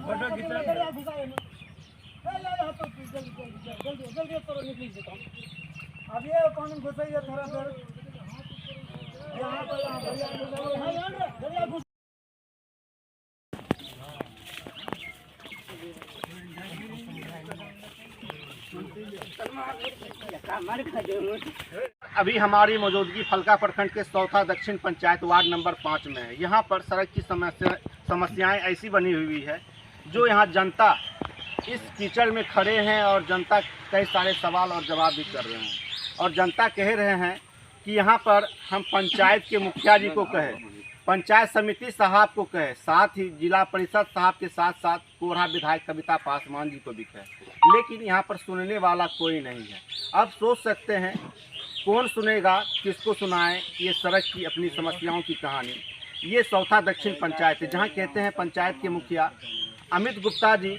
अब ये पानी घुसाइए थोड़ा देर यहाँ पर अभी हमारी मौजूदगी फलका प्रखंड के सौथा दक्षिण पंचायत वार्ड नंबर 5 में है। यहाँ पर सड़क की समस्याएं ऐसी बनी हुई है जो यहाँ जनता इस कीचड़ में खड़े हैं और जनता कई सारे सवाल और जवाब भी कर रहे हैं और जनता कह रहे हैं कि यहाँ पर हम पंचायत के मुखिया जी को कहें, पंचायत समिति साहब को कहें, साथ ही जिला परिषद साहब के साथ साथ कोरहा विधायक कविता पासवान जी को भी कहें, लेकिन यहाँ पर सुनने वाला कोई नहीं है। अब सोच सकते हैं कौन सुनेगा, किसको सुनाएं ये सड़क की अपनी समस्याओं की कहानी। ये सौथा दक्षिण पंचायत है जहाँ कहते हैं पंचायत के मुखिया अमित गुप्ता जी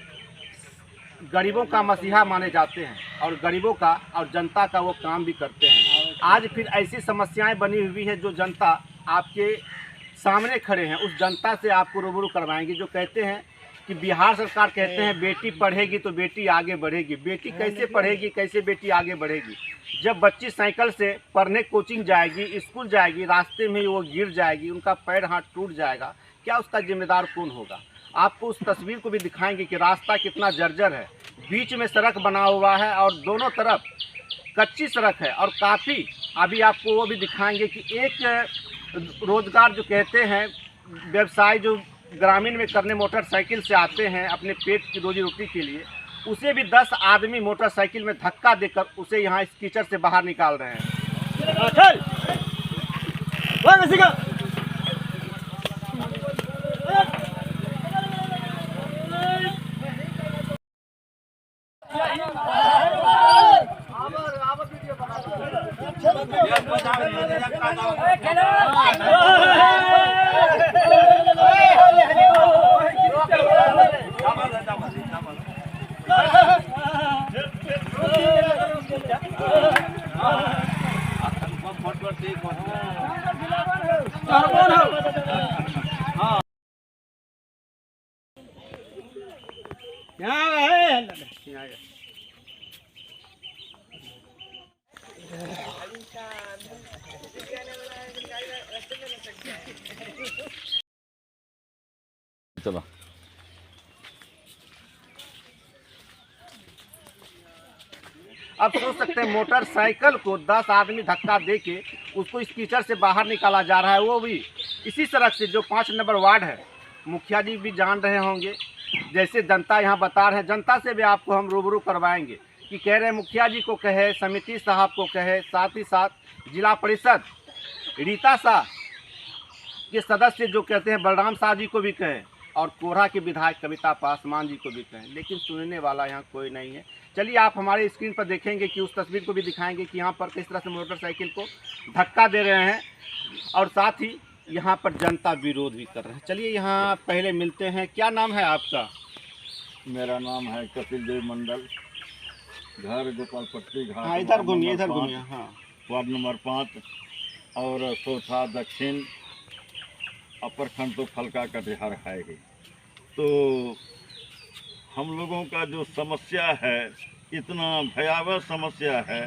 गरीबों का मसीहा माने जाते हैं और गरीबों का और जनता का वो काम भी करते हैं। आज फिर ऐसी समस्याएं बनी हुई है जो जनता आपके सामने खड़े हैं, उस जनता से आपको रूबरू करवाएंगे। जो कहते हैं कि बिहार सरकार कहते हैं बेटी पढ़ेगी तो बेटी आगे बढ़ेगी। बेटी कैसे पढ़ेगी, कैसे बेटी आगे बढ़ेगी? जब बच्ची साइकिल से पढ़ने कोचिंग जाएगी, स्कूल जाएगी, रास्ते में वो गिर जाएगी, उनका पैर हाथ टूट जाएगा, क्या उसका जिम्मेदार कौन होगा? आपको उस तस्वीर को भी दिखाएंगे कि रास्ता कितना जर्जर है, बीच में सड़क बना हुआ है और दोनों तरफ कच्ची सड़क है और काफ़ी। अभी आपको वो भी दिखाएंगे कि एक रोज़गार जो कहते हैं व्यवसाय जो ग्रामीण में करने मोटरसाइकिल से आते हैं अपने पेट की रोजी रोटी के लिए, उसे भी 10 आदमी मोटरसाइकिल में धक्का देकर उसे यहाँ इस कीचड़ से बाहर निकाल रहे हैं। चलो अब सोच सकते हैं मोटरसाइकिल को 10 आदमी धक्का देके उसको इस कीचड़ से बाहर निकाला जा रहा है, वो भी इसी सड़क से जो 5 नंबर वार्ड है। मुखिया जी भी जान रहे होंगे, जैसे जनता यहाँ बता रहे हैं, जनता से भी आपको हम रूबरू करवाएंगे कि कह रहे हैं मुखिया जी को कहे, समिति साहब को कहे, साथ ही साथ जिला परिषद रीता शाह के सदस्य जो कहते हैं बलराम शाह जी को भी कहें और कोरहा के विधायक कविता पासवान जी को भी कहें, लेकिन सुनने वाला यहाँ कोई नहीं है। चलिए आप हमारे स्क्रीन पर देखेंगे कि उस तस्वीर को भी दिखाएंगे कि यहाँ पर किस तरह से मोटरसाइकिल को धक्का दे रहे हैं और साथ ही यहाँ पर जनता विरोध भी कर रहे हैं। चलिए यहाँ पहले मिलते हैं। क्या नाम है आपका? मेरा नाम है कपिल देव मंडल, घर गोपालपट्टी घाट। हाँ, इधर घूमिए, इधर घूमिए। हाँ, वार्ड नंबर 5 और सौथा दक्षिण प्रखंड तो फलका कटिहार है ही। तो हम लोगों का जो समस्या है, इतना भयावह समस्या है,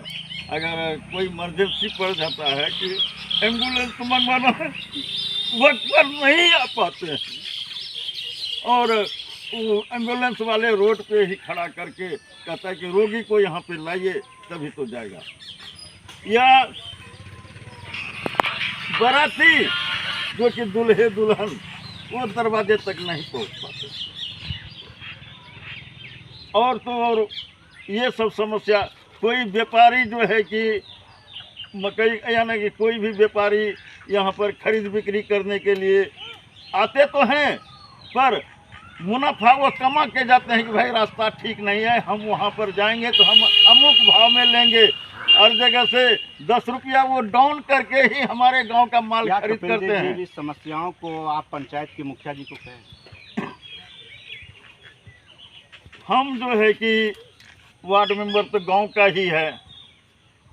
अगर कोई इमरजेंसी पड़ जाता है कि एम्बुलेंस तो मंगवाना है, वक्त पर नहीं आ पाते हैं और वो एम्बुलेंस वाले रोड पे ही खड़ा करके कहता है कि रोगी को यहाँ पे लाइए तभी तो जाएगा, या बाराती जो कि दूल्हे दुल्हन वो दरवाजे तक नहीं पहुँच पाते। और तो और ये सब समस्या, कोई व्यापारी जो है कि मकई यानी कि कोई भी व्यापारी यहाँ पर खरीद बिक्री करने के लिए आते तो हैं, पर मुनाफा वो कमा के जाते हैं कि भाई रास्ता ठीक नहीं है, हम वहाँ पर जाएंगे तो हम अमुक भाव में लेंगे, हर जगह से 10 रुपया वो डाउन करके ही हमारे गांव का माल खरीद करते हैं। इस समस्याओं को आप पंचायत के मुखिया जी को कहें। हम जो है कि वार्ड मेंबर तो गांव का ही है,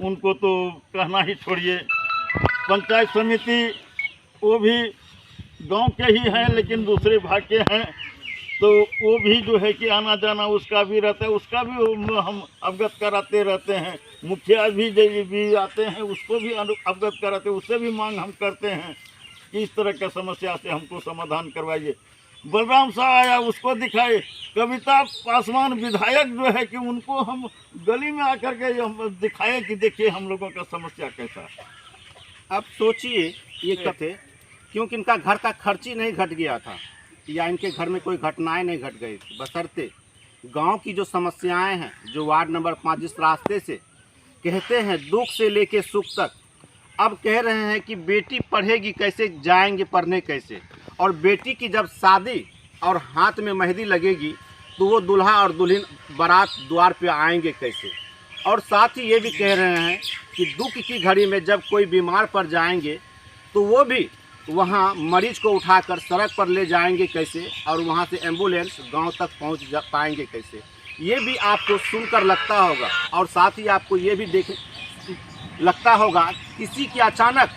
उनको तो कहना ही छोड़िए। पंचायत समिति वो भी गांव के ही हैं लेकिन दूसरे भाग के हैं, तो वो भी जो है कि आना जाना उसका भी रहता है, उसका भी हम अवगत कराते रहते हैं। मुखिया भी आते हैं, उसको भी अवगत कराते हैं, उससे भी मांग हम करते हैं कि इस तरह की समस्या से हमको समाधान करवाइए। बलराम साह आया, उसको दिखाए। कविता पासवान विधायक जो है कि उनको हम गली में आकर के हम दिखाए कि देखिए हम लोगों का समस्या कैसा है। अब सोचिए ये कथे, क्योंकि इनका घर का खर्च ही नहीं घट गया था या इनके घर में कोई घटनाएं नहीं घट गई थी, बशर्ते गांव की जो समस्याएं हैं, जो वार्ड नंबर 5 जिस रास्ते से कहते हैं दुख से लेके सुख तक, अब कह रहे हैं कि बेटी पढ़ेगी कैसे, जाएंगे पढ़ने कैसे, और बेटी की जब शादी और हाथ में मेहंदी लगेगी तो वो दूल्हा और दुल्हन बारात द्वार पे आएंगे कैसे। और साथ ही ये भी कह रहे हैं कि दुख की घड़ी में जब कोई बीमार पड़ जाएंगे तो वो भी वहाँ मरीज को उठाकर सड़क पर ले जाएंगे कैसे, और वहाँ से एम्बुलेंस गांव तक पहुँच पाएंगे कैसे। ये भी आपको सुनकर लगता होगा, और साथ ही आपको ये भी देख लगता होगा किसी की अचानक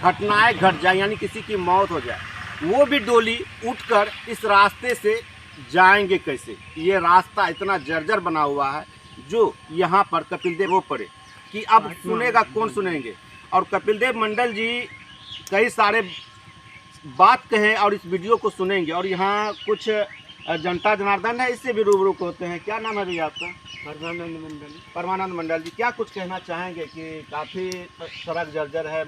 घटनाएं घट जाए, यानी किसी की मौत हो जाए, वो भी डोली उठकर इस रास्ते से जाएंगे कैसे। ये रास्ता इतना जर्जर बना हुआ है, जो यहाँ पर कपिल देव वो पड़े कि अब सुनेगा कौन सुनेंगे। और कपिल देव मंडल जी कई सारे बात कहें और इस वीडियो को सुनेंगे, और यहाँ कुछ जनता जनार्दन है, इससे भी रूबरू होते हैं। क्या नाम है भैया आपका? परमानंद मंडल। परमानंद मंडल जी, क्या कुछ कहना चाहेंगे कि काफ़ी सड़क जर्जर है?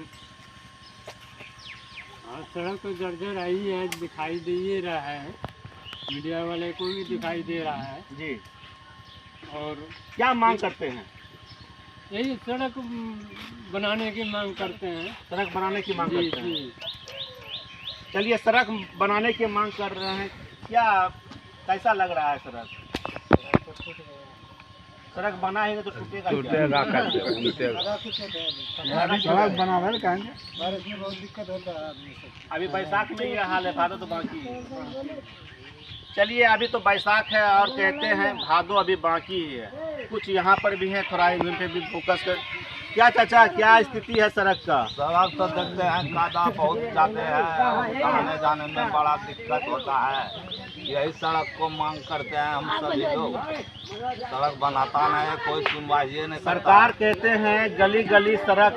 हाँ, सड़क तो जर्जर आई है, दिखाई दे ही रहा है, मीडिया वाले को भी दिखाई दे रहा है जी। और क्या मांग करते हैं? यही सड़क बनाने की मांग करते हैं। सड़क बनाने की मांग जी करते हैं। जी। चलिए, सड़क बनाने की मांग कर रहे हैं, क्या कैसा लग रहा है सड़क? सड़क बना है तो टूटेगा सड़क बना रहे कहेंगे, बारिश में बहुत दिक्कत होता है आदमी को। अभी बैसाख में ये हाल है, भादो तो बाकी है। चलिए, अभी तो बैसाख है और कहते हैं भादो अभी बाकी ही है। कुछ यहाँ पर भी है, थोड़ा इन पे भी फोकस कर। क्या चाचा, क्या स्थिति है सड़क का? सड़क तो देखते हैं कादा बहुत जाते हैं, आने जाने में बड़ा दिक्कत होता है। यही सड़क को मांग करते हैं हम सभी लोग। सड़क बनाता नहीं, कोई सुनवाई नहीं। सरकार कहते हैं गली गली सड़क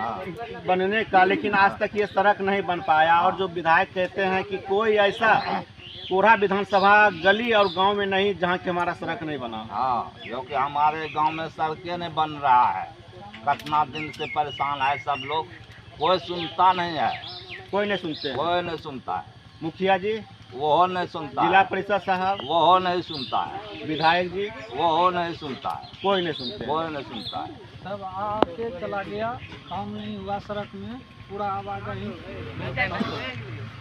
बनने का, लेकिन आज तक ये सड़क नहीं बन पाया। और जो विधायक कहते हैं कि कोई ऐसा कोढ़ा विधानसभा गली और गांव में नहीं जहां कि हमारा सड़क नहीं बना। हाँ, क्योंकि हमारे गांव में सड़कें नहीं बन रहा है, कितना दिन से परेशान है सब लोग, कोई सुनता नहीं है। कोई नहीं सुनते हैं। कोई नहीं सुनता है। मुखिया जी, वो नहीं सुनता जिला है। परिषद साहब, वो नहीं सुनता है। विधायक जी, वो नहीं सुनता है। कोई नहीं सुनते हैं। कोई नहीं सुनता है। सब आके चला गया, काम नहीं हुआ सड़क में, पूरा आवाजाही,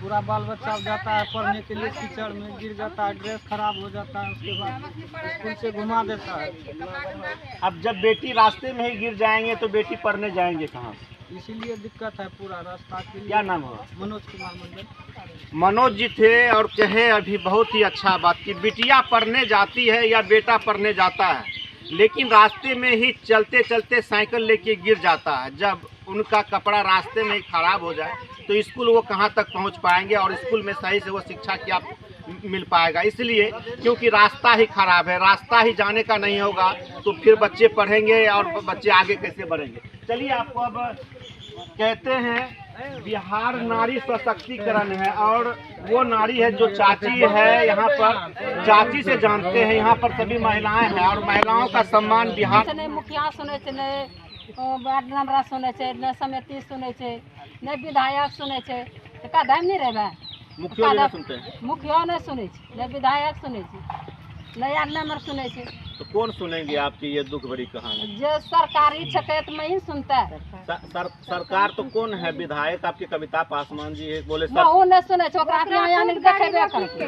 पूरा बाल बच्चा जाता है पढ़ने के लिए, कीचड़ में गिर जाता है, ड्रेस खराब हो जाता है, उसके बाद स्कूल से घुमा देता है। अब जब बेटी रास्ते में ही गिर जाएंगे तो बेटी पढ़ने जाएंगे कहाँ से? इसीलिए दिक्कत है पूरा रास्ता के लिए। क्या नाम है? मनोज कुमार मंडल। मनोज जी थे और कहे अभी बहुत ही अच्छा बात कि बिटिया पढ़ने जाती है या बेटा पढ़ने जाता है, लेकिन रास्ते में ही चलते चलते साइकिल लेके गिर जाता है। जब उनका कपड़ा रास्ते में ही खराब हो जाए तो स्कूल वो कहाँ तक पहुँच पाएंगे, और स्कूल में सही से वो शिक्षा क्या मिल पाएगा। इसलिए क्योंकि रास्ता ही खराब है, रास्ता ही जाने का नहीं होगा तो फिर बच्चे पढ़ेंगे और बच्चे आगे कैसे बढ़ेंगे। चलिए, आपको अब कहते हैं बिहार नारी सशक्तिकरण है, और वो नारी है जो चाची है। यहाँ पर चाची से जानते हैं, यहाँ पर सभी महिलाएं हैं और महिलाओं का सम्मान बिहार। नहीं मुखिया सुने छे, नहीं वार्ड नंबर सुने छे, नहीं समिति सुने छे, नहीं विधायक सुने छे, तो का दाम नहीं रहे। मुखिया जी नहीं सुनते हैं। मुखिया नहीं सुने छे, नहीं विधायक सुने छे, नहीं वार्ड नंबर सुने छे, तो कौन सुनेंगे आपकी ये दुख भरी कहानी? जो सरकारी छके तो मैं ही सुनता है। सरकार तो कौन है? विधायक आपके कविता पासवान जी है, बोले सर वहाँ नहीं सुने छे, ओकरा के यानी देखेबे करके,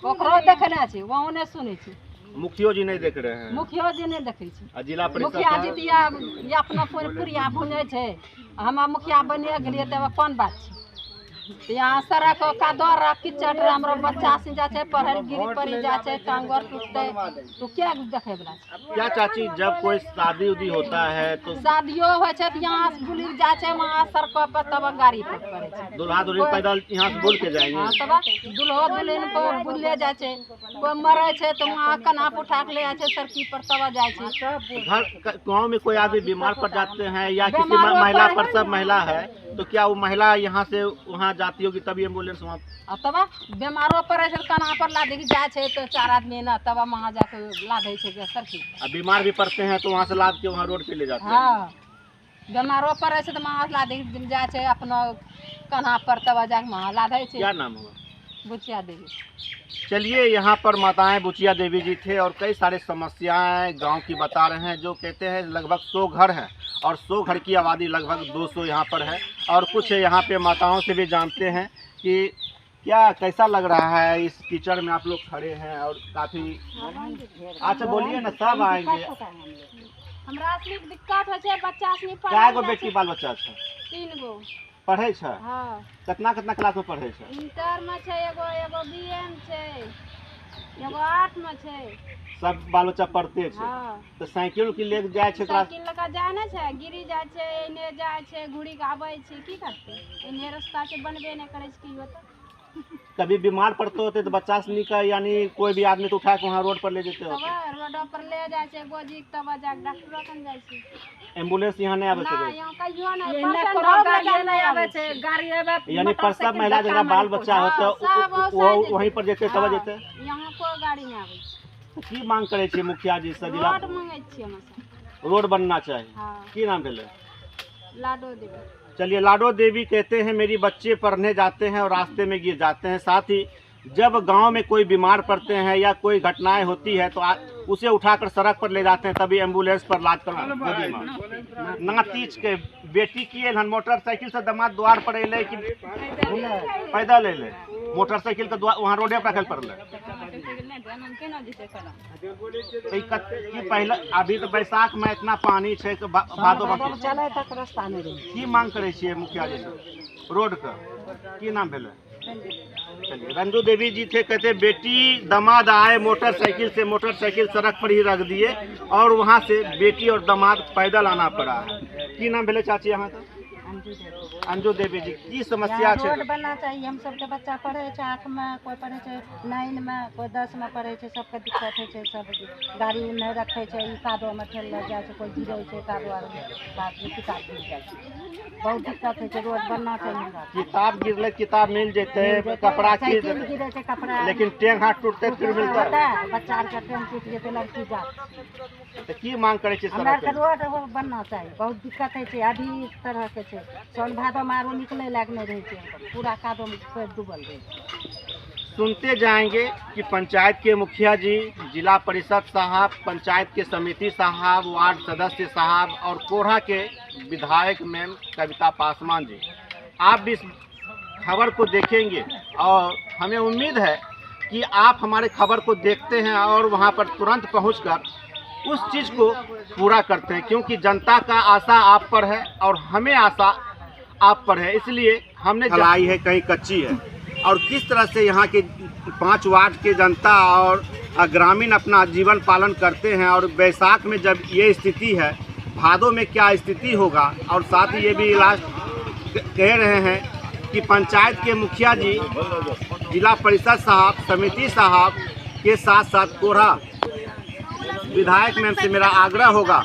ओकरो देखने छे, वहाँ नहीं सुने छे। मुखियो जी नहीं देख रहे हैं। मुखिया जी नहीं देखे छे। आ जिला परिषद मुखिया जी तो या अपना पूरिया बुने छे, हम मुखिया बनिए गेलिए तब कौन बात छे। यहाँ सड़क कादो कीचड़ रे हमरो बच्चा से जा छै पढ़ल गिरी पड़ी जा छै टांगर टूटते तो क्या देखे वाला छै। क्या चाची, जब कोई शादी उदी होता है तो शादियो होइ छै त यहाँ से बुली जा छै वहाँ सड़क पर तब गाड़ी पर करे छै दूल्हा दुल्हन पैदल यहाँ से बोल के जाएंगे। हाँ तब दुल्हो दुल्हन को बुलले जा छै, कोई मरे छै तो वहाँ कनाप उठा के ले जा छै सड़की पर तब जाय छै। घर गांव में कोई आदमी बीमार पड़ जाते हैं या किसी बीमारों महिला पर पर है सब महिला है तो क्या वो महिला यहाँ से वहाँ जाती होगी तभी एम्बुलेंस वहाँ? तब बीमारो पड़े छै कना पर लादे के जाय छै तो 4 आदमी ना तब वहाँ जाके लादे छै सड़की। बीमार भी पड़ते हैं तो वहाँ से लाद के वहाँ रोड पे ले जाते हैं। हाँ बीमारो पड़े छै तो वहाँ से लादे के जाय छै अपना कना पर तब जाके वहाँ लादे छै। क्या नाम होगा? बुचिया देवी। चलिए, यहाँ पर माताएं बुचिया देवी जी थे और कई सारे समस्याएं गांव की बता रहे हैं। जो कहते हैं लगभग 100 घर हैं और 100 घर की आबादी लगभग 200 यहाँ पर है। और कुछ यहाँ पे माताओं से भी जानते हैं कि क्या कैसा लग रहा है इस कीचड़ में आप लोग खड़े हैं और काफ़ी। अच्छा बोलिए ना, सब आएंगे। हमरा से दिक्कत हो छै बच्चा से क्या गो बेटी बाल बच्चा छै? 3 गो पढ़े छै? हाँ कितना क्लास में पढ़े छै? इंटर में छै, एगो बीएम छै, एगो 8 में छै। सब बाल बच्चा पढ़ते छै। हाँ तो साइकिल की लेके जाए छै क्लास? साइकिल लगा जाए ना छै, गिरी जाए छै, एने जाए छै, घुड़ी के आबै छै, की करते एने रास्ता के बनबे नहीं करे छै की होता। कभी बीमार पड़ते होते तो बच्चा से निकल यानी कोई भी आदमी तो उठा के वहाँ रोड पर ले जाते तब होते? रोड पर ले जाए छै गोजी तब जाके डॉक्टर कन जाए छै। एम्बुलेंस यहाँ नहीं आवे ना सके यहाँ कहियो नहीं गाड़ी नहीं आवे छै, गाड़ी आवे यानी प्रसव महिला जगह बाल बच्चा होते वो वहीं पर जेते तब जेते। यहाँ कोई गाड़ी नहीं आवे छै। की मांग करे छी मुखिया जी से? जिला रोड मांगे छियै हम सब। रोड बनना चाहिए। हाँ की नाम भेले? लाडो देवी। चलिए, लाडो देवी कहते हैं मेरी बच्चे पढ़ने जाते हैं और रास्ते में गिर जाते हैं। साथ ही जब गांव में कोई बीमार पड़ते हैं या कोई घटनाएं होती है तो उसे उठाकर सड़क पर ले जाते हैं, तभी एम्बुलेंस पर लाद कर नातीज के बेटी की मोटरसाइकिल से दामाद द्वार पर अले कि पैदल अले? मोटरसाइकिल के वहाँ रोडे पर रखल पड़ल। पहले अभी तो बैसाख में इतना पानी है कि भादो चले तक रास्ता नहीं रही। की मांग करे छियै मुखिया जी से रोड का? की नाम भेले? चलिए, रंजू देवी जी थे, कहते बेटी दामाद आए मोटरसाइकिल सड़क पर ही रख दिए और वहाँ से बेटी और दामाद पैदल आना पड़ा है। की नाम भेले चाची यहाँ का? अंजू देवी जी, की समस्या है? रोड बनना चाहिए। हम सबके बच्चा पढ़े छै 8 में, कोई पढ़े छै 9 में, कोई 10 में पढ़े छै, सबके दिक्कत है छै। सब गाड़ी नहीं रखे छै, कादो में ठेल जाए छै, कोई गिरे छै कादो आर में, किताब गिर जाए छै, बहुत दिक्कत है छै। रोड बनना चाहिए। किताब गिरले किताब मिल जेते, कपड़ा गिरे छै कपड़ा, लेकिन टेंग हाथ टूटते फिर मिलता है। बच्चा के टेंग टूट जेते लड़की जात। तो की मांग करे छी? हमरा के रोड बनना चाहिए। बहुत दिक्कत है छै, अभी इस तरह के छै। सोन भादो में आरो निकले लाग नहीं रहे छै, पूरा कादो में डूबल रहे छै। सुनते जाएंगे कि पंचायत के मुखिया जी, जिला परिषद साहब, पंचायत के समिति साहब, वार्ड सदस्य साहब और कोढ़ा के विधायक मैम कविता पासवान जी, आप भी इस खबर को देखेंगे और हमें उम्मीद है कि आप हमारे खबर को देखते हैं और वहां पर तुरंत पहुंचकर उस चीज़ को पूरा करते हैं, क्योंकि जनता का आशा आप पर है और हमें आशा आप पर है। इसलिए हमने ढलाई है, कहीं कच्ची है और किस तरह से यहाँ के 5 वार्ड के जनता और ग्रामीण अपना जीवन पालन करते हैं और बैसाख में जब ये स्थिति है, भादों में क्या स्थिति होगा। और साथ ही ये भी लास्ट कह रहे हैं कि पंचायत के मुखिया जी, जिला परिषद साहब, समिति साहब के साथ साथ कोढ़ा विधायक मैम से मेरा आग्रह होगा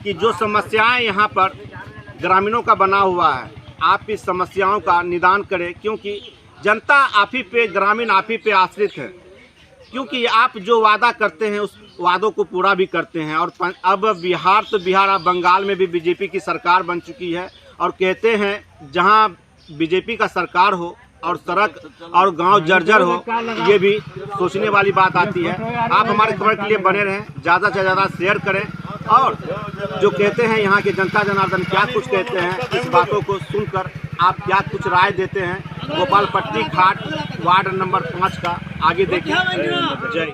कि जो समस्याएं यहाँ पर ग्रामीणों का बना हुआ है, आप इस समस्याओं का निदान करें, क्योंकि जनता आप ही पे, ग्रामीण आप ही पे आश्रित है। क्योंकि आप जो वादा करते हैं उस वादों को पूरा भी करते हैं। और अब बिहार तो बिहार, अब बंगाल में भी बीजेपी की सरकार बन चुकी है और कहते हैं जहां बीजेपी का सरकार हो और सड़क और गांव जर्जर हो, ये भी सोचने वाली बात आती है। आप हमारे खबर के लिए बने रहें, ज़्यादा से ज़्यादा शेयर करें और जो कहते हैं यहाँ के जनता जनार्दन क्या कुछ कहते हैं, इस बातों को सुनकर आप क्या कुछ राय देते हैं। गोपालपट्टी घाट वार्ड नंबर 5 का आगे देखिए। जय।